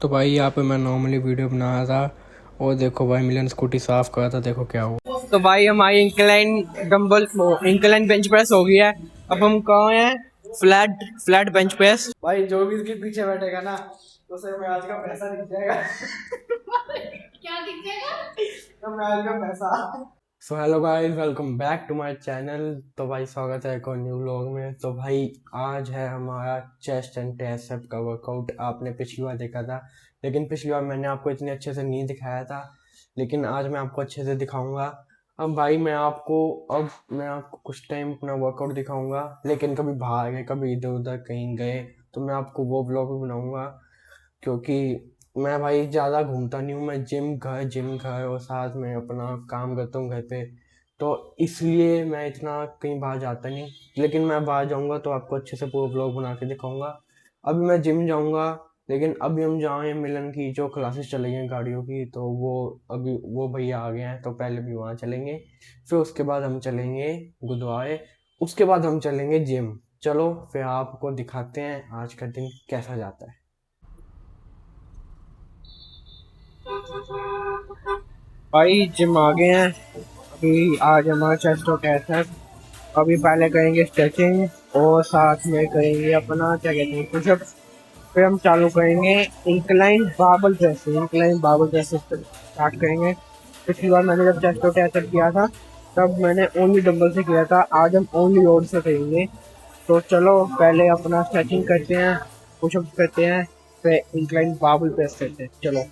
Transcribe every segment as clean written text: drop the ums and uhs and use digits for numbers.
तो भाई यहाँ पे मैं नॉर्मली वीडियो बना रहा था और देखो भाई मिलन स्कूटी साफ कर रहा था, देखो क्या हुआ। तो भाई हमारी incline dumbbell incline bench press हो गई है। अब हम कहाँ हैं? Flat flat bench press. भाई जो भी इसके पीछे बैठेगा ना तो उसे मैं आज का पैसा दिख जाएगा। क्या दिख जाएगा? तो मैं आज का पैसा। So hello guys, welcome back to my channel. तो भाई स्वागत है एक और न्यू व्लॉग में। तो भाई आज है हमारा चेस्ट एंड ट्राइसेप का वर्कआउट। आपने पिछली बार देखा था, लेकिन पिछली बार मैंने आपको इतने अच्छे से नहीं दिखाया था, लेकिन आज मैं आपको अच्छे से दिखाऊंगा। अब भाई मैं आपको कुछ टाइम अपना वर्कआउट दिखाऊंगा, लेकिन कभी बाहर गए, कभी इधर उधर कहीं गए तो मैं आपको वो व्लॉग भी बनाऊंगा, क्योंकि मैं भाई ज़्यादा घूमता नहीं हूँ। मैं जिम घर और साथ में अपना काम करता हूँ घर पे, तो इसलिए मैं इतना कहीं बाहर जाता नहीं। लेकिन मैं बाहर जाऊँगा तो आपको अच्छे से पूरा ब्लॉग बना के दिखाऊंगा। अभी मैं जिम जाऊँगा, लेकिन अभी हम जाएँ मिलन की जो क्लासेस चलेंगे हैं गाड़ियों की, तो वो भैया आ गए हैं, तो पहले भी वहाँ चलेंगे, फिर उसके बाद हम चलेंगे गुरुद्वारे, उसके बाद हम चलेंगे जिम। चलो फिर आपको दिखाते हैं आज का दिन कैसा जाता है। भाई जिम आ गए हैं। अभी आज हमारा चेस्ट और ट्राइसेप है। अभी पहले करेंगे स्ट्रेचिंग और साथ में करेंगे अपना क्या कहते हैं पुशअप। फिर हम चालू करेंगे इंक्लाइन बार्बल प्रेस। स्टार्ट करेंगे। पिछली बार मैंने जब चेस्ट और ट्राइसेप किया था तब मैंने ओनली डंबल से किया था, आज हम ओनली रोड से करेंगे। तो चलो पहले अपना स्ट्रेचिंग करते हैं, पुशअप करते हैं, फिर इंक्लाइन बार्बल प्रेस करते हैं। चलो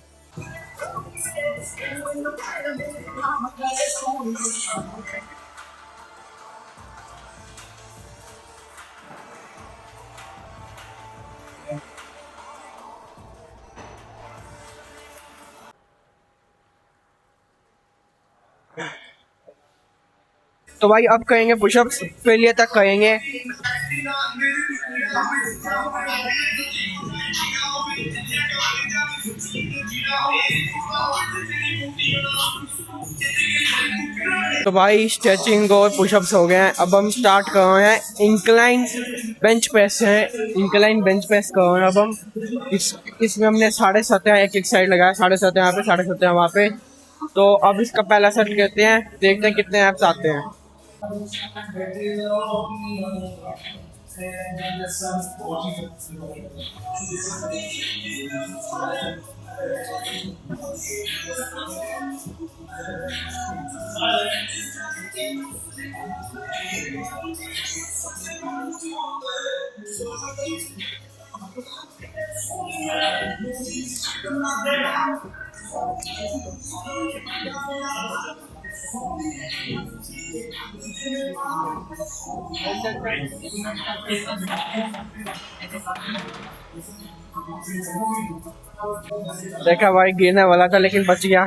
तो भाई अब करेंगे पुशअप्स, फेलियर तक करेंगे। तो भाई स्ट्रेचिंग और पुशअप्स हो गए हैं। अब हम स्टार्ट कर रहे हैं इंक्लाइन बेंच प्रेस है। इंक्लाइन बेंच प्रेस कर रहे हैं अब हम। इसमें हमने 7.5 एक साइड लगाया, 7.5 यहाँ पे, 7.5 वहाँ पे। तो अब इसका पहला सेट करते हैं, देखते हैं कितने एप्स आते हैं। देखा भाई गिरने वाला था लेकिन बच गया,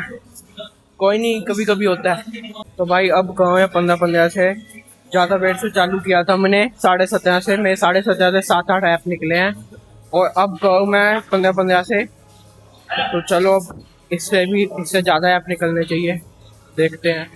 कोई नहीं, कभी कभी होता है। तो भाई अब कहो है 15-15 से ज़्यादा वेट से चालू किया था मैंने, 17.5 से, मेरे 17.5 से 7-8 ऐप निकले हैं। और अब कहो मैं 15-15 से। तो चलो अब इससे ज़्यादा ऐप निकलने चाहिए, देखते हैं।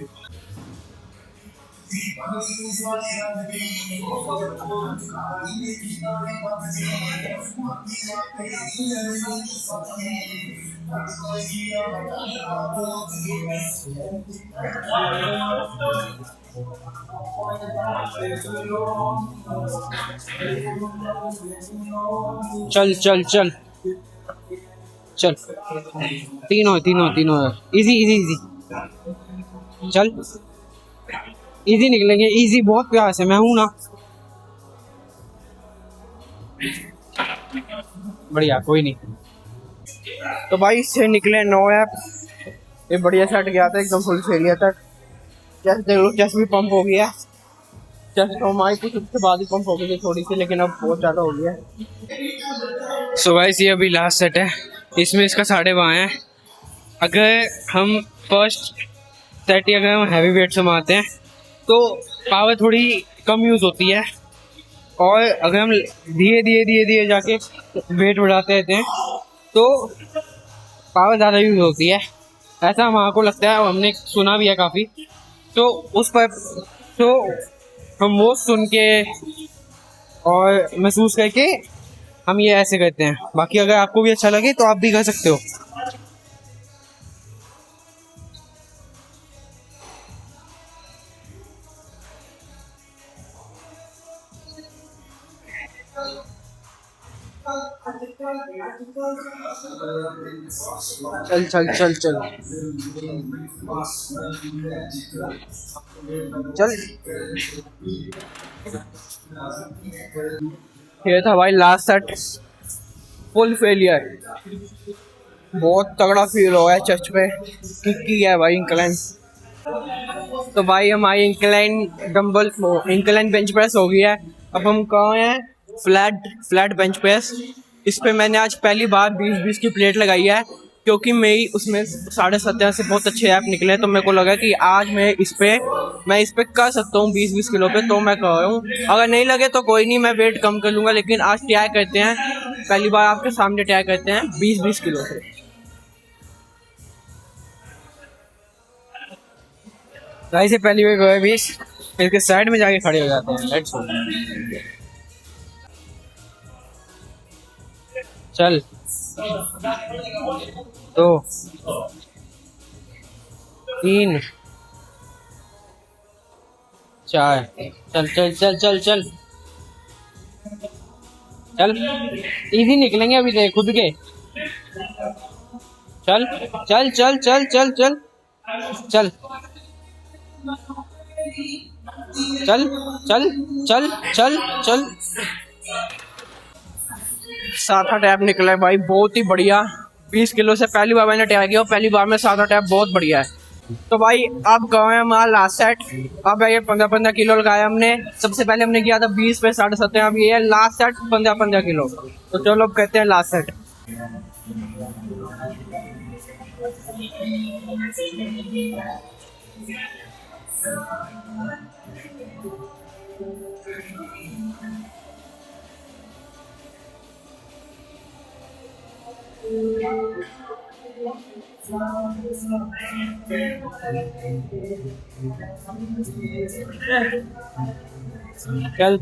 चल चल चल चल, तीनों तीनों तीनों इजी इजी इजी, चल इजी निकलेंगे, इजी बहुत प्यार से, मैं हूं ना। बढ़िया, कोई नहीं। तो भाई इससे निकले 9 ऐप। ये बढ़िया सेट गया था एकदम फुल फेलियर तक। चेस्ट देख लो, चेस्ट भी पंप हो गया। चेस्ट तो हमारी कुछ उसके बाद ही पंप हो गई थी थोड़ी सी, लेकिन अब बहुत ज़्यादा हो गया। सो गाइस ये अभी लास्ट सेट है, इसमें इसका 12.5 है। अगर हम फर्स्ट सेट ही अगर हम हैवी वेट से मारते हैं तो पावर थोड़ी कम यूज़ होती है, और अगर हम धीरे धीरे धीरे धीरे जाके वेट बढ़ाते रहते हैं तो पावर ज़्यादा यूज़ होती है, ऐसा हमारे को लगता है और हमने सुना भी है काफ़ी। तो उस पर तो हम वो सुन के और महसूस करके हम ये ऐसे करते हैं। बाकी अगर आपको भी अच्छा लगे तो आप भी कर सकते हो। चल चल चल चल चल। ये था भाई लास्ट सेट, फुल फेलियर। बहुत तगड़ा फील हो है चेस्ट पे, किक की है भाई इंक्लाइन। तो भाई हमारी incline dumbbell incline bench press हो गई है। अब हम कहाँ हैं, फ्लैट फ्लैट बेंच प्रेस। इस पे मैंने आज पहली बार 20-20 की प्लेट लगाई है, क्योंकि मेरी उसमें 17.5 से बहुत अच्छे ऐप निकले। तो मेरे को लगा कि आज मैं इस पे कर सकता हूँ 20-20 किलो पे, तो मैं कर रहा हूँ। अगर नहीं लगे तो कोई नहीं, मैं वेट कम कर लूँगा, लेकिन आज ट्राई करते हैं। पहली बार आपके सामने ट्राई करते हैं 20-20 किलो से। भाई से पहली बार गए 20, इसके साइड में जाके खड़े हो जाते हैं। Let's go. चल 2 3 4, चल चल चल चल चल चल। इजी निकलेंगे अभी देख खुद के। चल चल चल चल चल चल चल चल चल चल चल चल। 7 टैप निकला है भाई, बहुत ही बढ़िया। 20 किलो से पहली बार मैंने ट्राई किया, पहली बार में 7 टैप बहुत बढ़िया है। तो भाई अब गए हमारा लास्ट सेट। अब ये 15-15 किलो लगाया हमने। सबसे पहले हमने किया था 20 पे 7.5। अब ये है लास्ट सेट 15-15 किलो। तो चलो अब कहते हैं लास्ट सेट। चल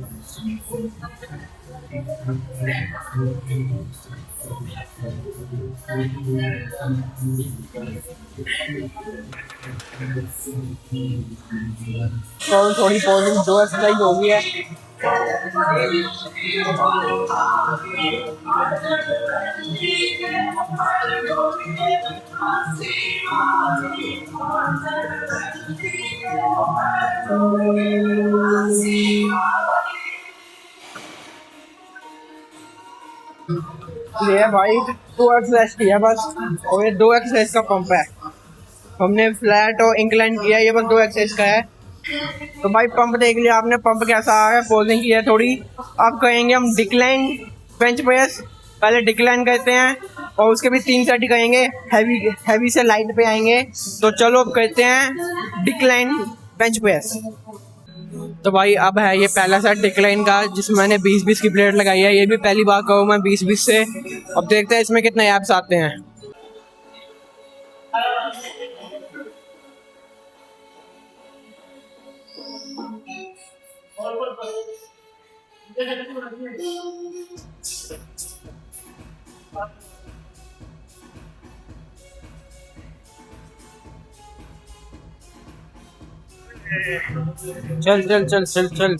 तो थोड़ी पॉजिंग 2 एक्सरसाइज हो गई है। ये भाई 2 एक्सरसाइज किया बस, और ये 2 एक्सरसाइज का पंप है। हमने फ्लैट और इंक्लाइन किया, ये बस 2 एक्सरसाइज का है। तो भाई पंप देख लिया आपने, पंप कैसा आ रहा है, पोजिंग की है थोड़ी। अब करेंगे हम डिक्लाइन बेंच प्रेस। पहले डिक्लाइन करते हैं और उसके भी 3 सेट करेंगे, हैवी से लाइट पे आएंगे। तो चलो अब करते हैं डिक्लाइन बेंच प्रेस। तो भाई अब है ये पहला सेट डिक्लाइन का, जिसमें मैंने 20-20 की प्लेट लगाई है। ये भी पहली बार कहूँ मैं 20-20 से। अब देखते हैं इसमें कितने एप्स आते हैं। चल चल चल चल चल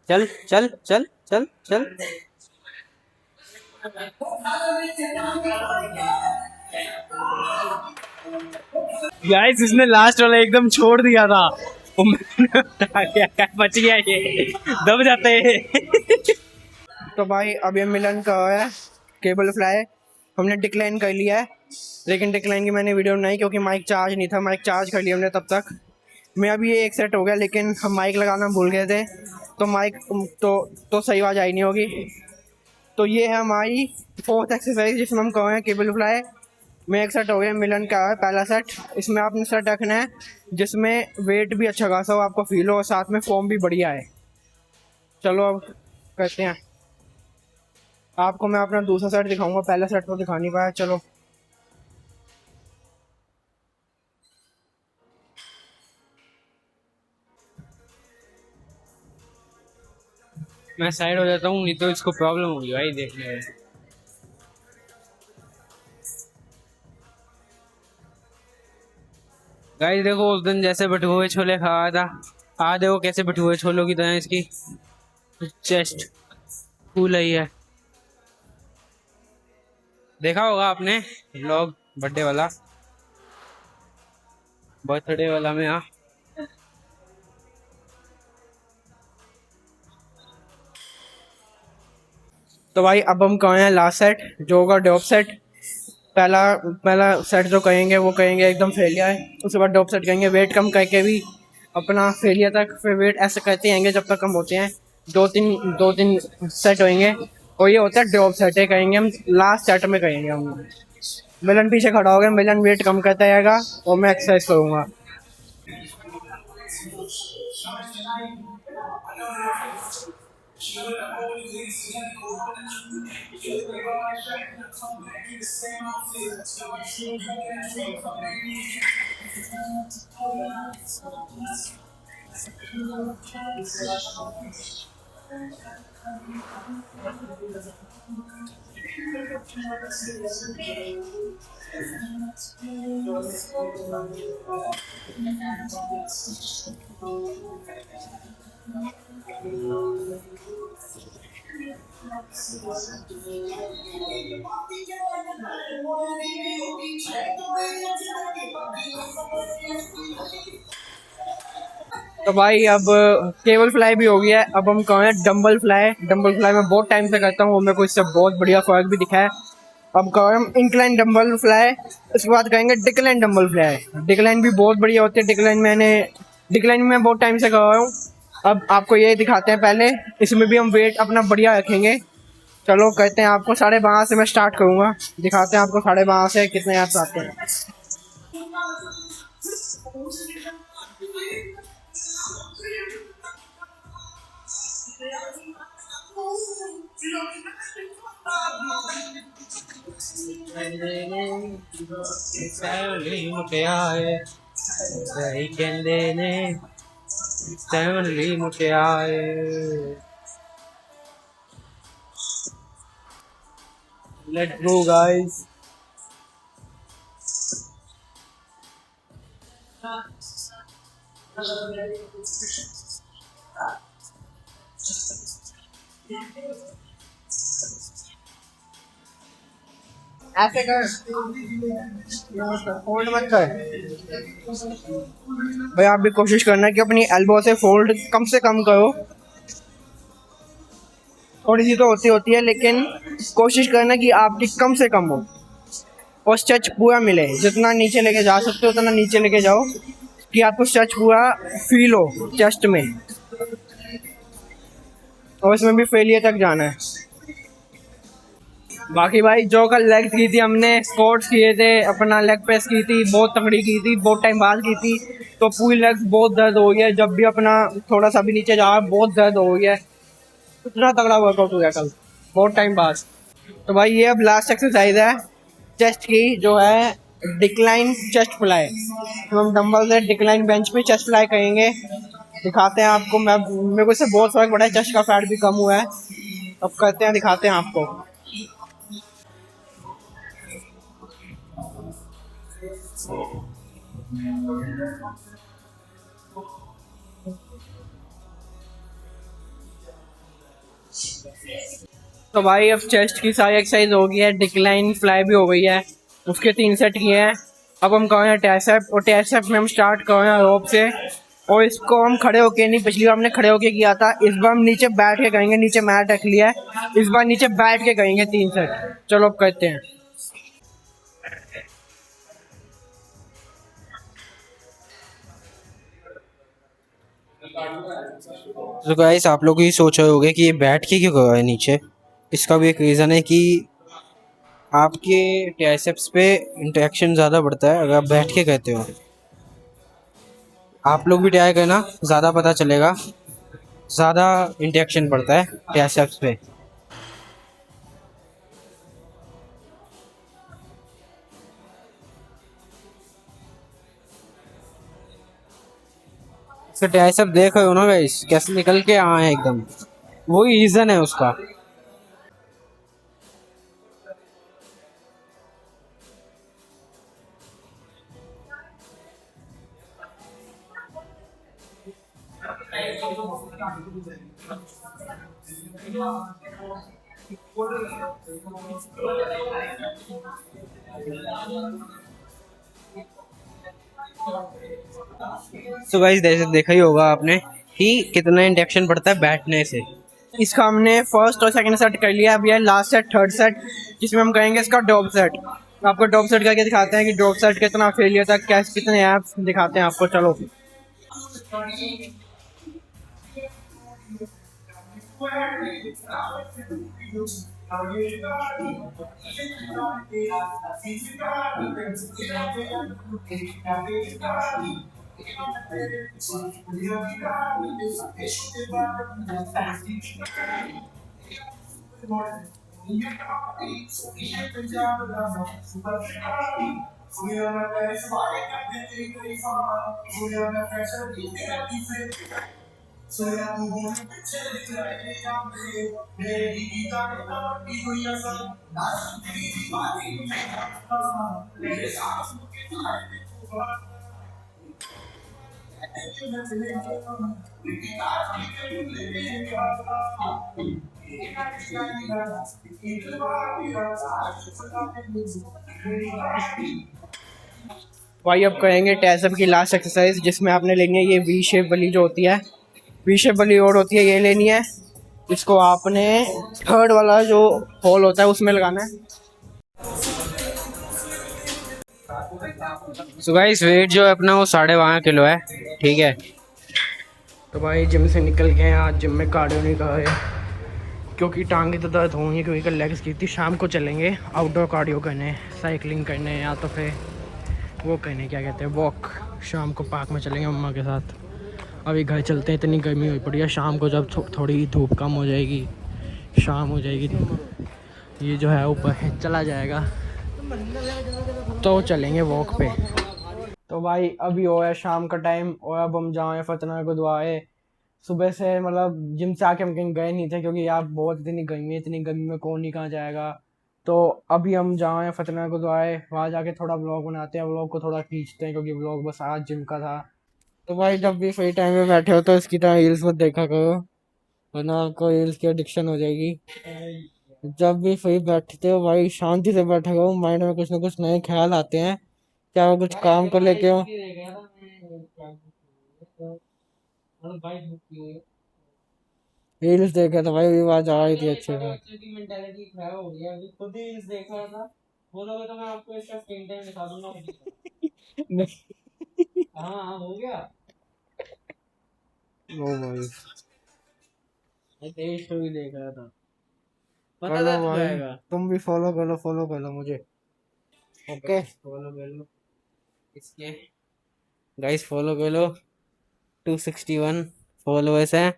चल चल चल चल चल। गाइस इसने लास्ट वाला एकदम छोड़ दिया था, वो मैंने उठा लिया, बच गया ये, दब जाते हैं। तो भाई अब ये मिलन का है केबल फ्लाई, हमने डिक्लाइन कर लिया है। लेकिन डिक्लाइन की मैंने वीडियो बनाई क्योंकि माइक चार्ज नहीं था, माइक चार्ज कर लिया हमने तब तक। मैं अभी ये एक सेट हो गया, लेकिन हम माइक लगाना भूल गए थे, तो माइक तो सही आवाज़ आई नहीं होगी। तो ये है हमारी 4th एक्सरसाइज, जिसमें हम कहें केबल फ्लाई में। एक सेट हो गया मिलन का है पहला सेट। इसमें आपने सेट रखना है जिसमें वेट भी अच्छा खासा हो, आपको फील हो, और साथ में फॉर्म भी बढ़िया है। चलो अब करते हैं। आपको मैं अपना दूसरा सेट दिखाऊंगा, पहला सेट तो दिखा नहीं पाया। चलो मैं साइड हो जाता हूँ, नहीं तो इसको प्रॉब्लम होगी भाई देखने में। गाइस देखो उस दिन जैसे भटूरे हुए छोले खाया था, आज देखो कैसे भटूरे हुए छोलों की तरह इसकी चेस्ट फूल रही है। देखा होगा आपने व्लॉग बर्थडे वाला, बर्थडे वाला में। हाँ तो भाई अब हम कहें लास्ट सेट जो होगा ड्रॉप सेट। पहला पहला सेट जो कहेंगे वो कहेंगे एकदम फेलियर है, उसके बाद ड्रॉप सेट कहेंगे वेट कम करके भी अपना फेलियर तक, फिर वेट ऐसे करते रहेंगे जब तक कम होते हैं। दो तीन सेट होंगे और ये होता है ड्रॉप सेट है, कहेंगे हम लास्ट सेट में कहेंगे हम। मिलन पीछे खड़ा हो गया, मिलन वेट कम करता जाएगा और मैं एक्सरसाइज करूँगा। तो भाई अब केबल फ्लाई भी हो गया है, अब हम कहें डंबल फ्लाई। डंबल फ्लाई मैं बहुत टाइम से करता हूँ और मेरे को इससे बहुत बढ़िया फर्क भी दिखा है। अब कहें हम इंक्लाइन डंबल फ्लाई, उसके बाद कहेंगे डिक्लाइन डंबल फ्लाई। डिक्लाइन भी बहुत बढ़िया होती है, डिक्लाइन में बहुत टाइम से कर रहा हूँ। अब आपको ये दिखाते हैं, पहले इसमें भी हम वेट अपना बढ़िया रखेंगे। चलो कहते हैं आपको 12.5 से मैं स्टार्ट करूँगा, दिखाते हैं आपको 12.5 से कितने याद आते हैं। Let's go guys. ऐसे कर, फोल्ड मत कर भाई। आप भी कोशिश करना कि अपनी एल्बो से फोल्ड कम से कम करो। थोड़ी सी तो होती है लेकिन कोशिश करना कि आपकी कम से कम हो और स्ट्रेच पूरा मिले। जितना नीचे लेके जा सकते हो उतना नीचे लेके जाओ कि आपको स्ट्रेच पूरा फील हो चेस्ट में, और इसमें भी फेलियर तक जाना है। बाकी भाई जो कल लेग्स की थी हमने, स्क्वाट्स किए थे, अपना लेग प्रेस की थी, बहुत तगड़ी की थी, बहुत टाइम बाद की थी, तो पूरी लेग्स बहुत दर्द हो गया है। जब भी अपना थोड़ा सा भी नीचे जा बहुत दर्द हो गया है, इतना तगड़ा वर्कआउट हो गया कल बहुत टाइम बाद। तो भाई ये अब लास्ट एक्सरसाइज है चेस्ट की, जो है डिक्लाइन चेस्ट फ्लाई। तो हम डंबल से डिक्लाइन बेंच पे चेस्ट फ्लाई करेंगे, दिखाते हैं आपको। मेरे को इससे बहुत फर्क पड़ा है, चेस्ट का फैट भी कम हुआ है। अब करते हैं, दिखाते हैं आपको। तो भाई अब चेस्ट की सारी एक्सरसाइज हो गई है, डिक्लाइन फ्लाई भी हो गई है, उसके 3 सेट किए हैं। अब हम करें ट्राइसेप, और ट्राइसेप में हम स्टार्ट करें रोप से, और इसको हम खड़े होके नहीं, पिछली बार हमने खड़े होके किया था, इस बार हम नीचे बैठ के करेंगे। नीचे मैट रख लिया है, इस बार नीचे बैठ के करेंगे 3 सेट। चलो अब करते हैं। तो गाइस आप लोग ये सोच रहे होंगे कि ये बैठ के क्यों कर रहा है नीचे। इसका भी एक रीज़न है कि आपके ट्राइसेप्स पे इंटरेक्शन ज़्यादा बढ़ता है अगर आप बैठ के करते हो। आप लोग भी ट्राई करना, ज़्यादा पता चलेगा, ज़्यादा इंटरेक्शन बढ़ता है ट्राइसेप्स पे। इसका ट्राइसेप देख रहे हो ना गाइस, कैसे निकल के आए हैं एकदम। वही रीजन है उसका। तो गाइस देखा ही होगा आपने कि कितना इंडक्शन पड़ता है बैठने से। इसका हमने फर्स्ट और सेकंड सेट कर लिया, अभी है लास्ट सेट, थर्ड सेट, जिसमें हम करेंगे इसका ड्रॉप सेट। आपको ड्रॉप सेट करके दिखाते हैं कि ड्रॉप सेट कितना फेलियर था, कैसे कितने ऐप्स दिखाते हैं आपको। चलो भाई अब करेंगे टेसअप की लास्ट एक्सरसाइज, जिसमें आपने लेनी है ये वी शेप वाली जो होती है, वी शेप वाली और होती है, ये लेनी है। इसको आपने थर्ड वाला जो होल होता है उसमें लगाना है। सो गाइस वेट जो है अपना वो 12.5 किलो है, ठीक है। तो भाई जिम से निकल गए हैं, आज जिम में कार्डियो नहीं कर रहे क्योंकि टांगे तो दर्द होंगी, क्योंकि कल लेग्स की थी। शाम को चलेंगे आउटडोर कार्डियो करने, साइकिलिंग करने, या तो फिर वो करने क्या कहते हैं वॉक। शाम को पार्क में चलेंगे मम्मा के साथ। अभी घर चलते हैं, इतनी गर्मी हुई पड़ी है। शाम को जब थोड़ी धूप कम हो जाएगी, शाम हो जाएगी, ये जो है ऊपर चला जाएगा तो चलेंगे वॉक पे। तो भाई अभी हो है शाम का टाइम और अब हम जाएँ फतेहनगर गुरुद्वारे। सुबह से मतलब जिम से आके हम कहीं गए नहीं थे क्योंकि यार बहुत इतनी गर्मी है, इतनी गर्मी में कौन नहीं कहाँ जाएगा। तो अभी हम जाएँ फतेहनगर गुरुद्वारे, वहाँ जाके थोड़ा ब्लॉग बनाते हैं, ब्लॉग को थोड़ा खींचते हैं क्योंकि ब्लॉग बस आज जिम का था। तो भाई जब भी फ्री टाइम में बैठे हो तो इसकी तरह रील्स मत देखा करो, वरना आपको रील्स की एडिक्शन हो जाएगी। जब भी फ्री बैठते हो भाई शांति से बैठा करो, माइंड में कुछ ना कुछ नए ख्याल आते हैं, क्या वो कुछ काम को लेके हो। रील्स देखे तो भाई आवाज आ रही थी अच्छे से। ओ भाई स्टोरी देख रहा था, चलो भाई तुम भी फॉलो कर लो मुझे। ओके फॉलो कर लो इसके, गाइस फॉलो कर लो। 261 फॉलोअर्स हैं।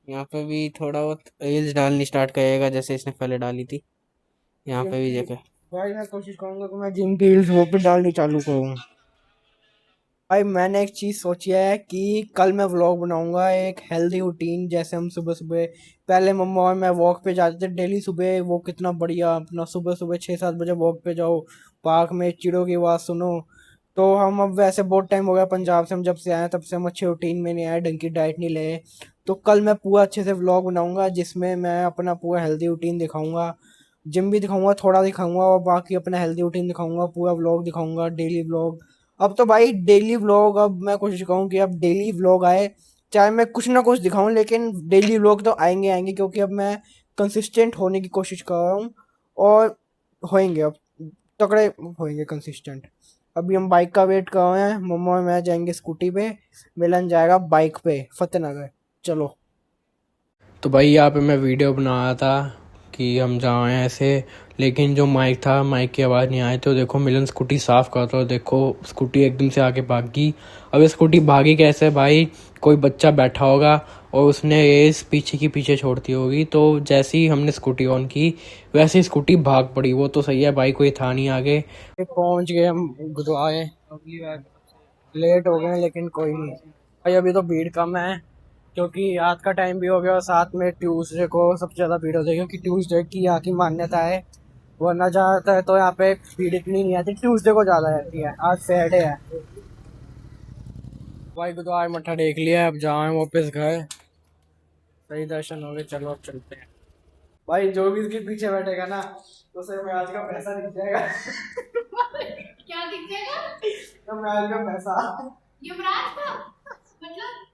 यहाँ पे भी थोड़ा बहुत रील्स डालनी स्टार्ट करेगा जैसे इसने पहले डाली थी। यहाँ पे भी देखे भाई मैं कोशिश करूंगा कि मैं जिम की रील्स वो पे डालनी चालू करूँ। भाई मैंने एक चीज़ सोची है कि कल मैं व्लॉग बनाऊंगा एक हेल्दी रूटीन। जैसे हम सुबह सुबह पहले मम्मा और मैं वॉक पे जाते थे डेली सुबह, वो कितना बढ़िया अपना सुबह सुबह 6-7 बजे वॉक पे जाओ, पार्क में चिड़ों की आवाज़ सुनो। तो हम अब वैसे बहुत टाइम हो गया पंजाब से हम जब से आए, तब से हम अच्छे रूटीन में नहीं आए, ढंग की डाइट नहीं ले। तो कल मैं पूरा अच्छे से व्लॉग बनाऊंगा जिसमें मैं अपना पूरा हेल्दी रूटीन दिखाऊंगा, जिम भी दिखाऊंगा, थोड़ा दिखाऊंगा और बाकी अपना हेल्दी रूटीन दिखाऊंगा, पूरा व्लॉग दिखाऊंगा, डेली व्लॉग। अब तो भाई डेली व्लॉग, अब मैं कोशिश करूँ कि अब डेली व्लॉग आए, चाहे मैं कुछ ना कुछ दिखाऊं लेकिन डेली व्लॉग तो आएंगे आएंगे, क्योंकि अब मैं कंसिस्टेंट होने की कोशिश कर रहा हूँ और होएंगे, अब तगड़े होएंगे कंसिस्टेंट। अभी हम बाइक का वेट कर रहे हैं, मम्मा और मैं जाएंगे स्कूटी पे, मिलन जाएगा बाइक पे फतेहनगर। चलो तो भाई यहाँ पे मैं वीडियो बना रहा था कि हम जाएँ ऐसे, लेकिन जो माइक था, माइक की आवाज़ नहीं आई। तो देखो मिलन स्कूटी साफ़ करता, तो देखो स्कूटी एकदम से आके भागी। अब ये स्कूटी भागी कैसे भाई, कोई बच्चा बैठा होगा और उसने रेस पीछे की पीछे छोड़ती होगी, तो जैसे ही हमने स्कूटी ऑन की वैसे ही स्कूटी भाग पड़ी। वो तो सही है भाई, कोई था नहीं आगे। पहुंच गए हम गुरुद्वारे, लेट हो गए लेकिन कोई नहीं भाई, अभी तो भीड़ कम है क्योंकि रात का टाइम भी हो गया और साथ में ट्यूसडे को सबसे ज़्यादा भीड़ होती है, क्योंकि ट्यूसडे की यहाँ की मान्यता है। वरना ज़्यादातर तो यहाँ पे भीड़ इतनी नहीं आती, ट्यूसडे को ज़्यादा रहती है। आज सैटरडे है। भाई को तो आज मत्था टेक लिया, अब जाए वापस घर। सही दर्शन हो गए, चलो अब चलते हैं। भाई जो भी इसके पीछे बैठेगा ना, तो उसे मैच का पैसा दिख जाएगा। क्या दिख जाएगा? तो मैच का पैसा, युवराज का मतलब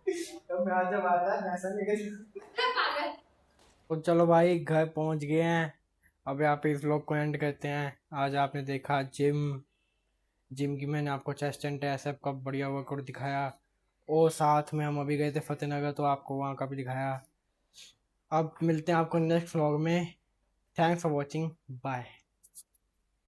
तो मैच जब आता है पैसा लेके। पागल। तो चलो भाई घर पहुंच गए हैं। अब यहाँ पे इस व्लॉग को एंड करते हैं। आज आपने देखा जिम की मैंने आपको चेस्ट एंड ट्राइसेप का बढ़िया वर्कआउट दिखाया, और साथ में हम अभी गए थे फतेहनगर तो आपको वहाँ का भी दिखाया। अब मिलते हैं आपको नेक्स्ट व्लॉग में। Thanks for watching, bye.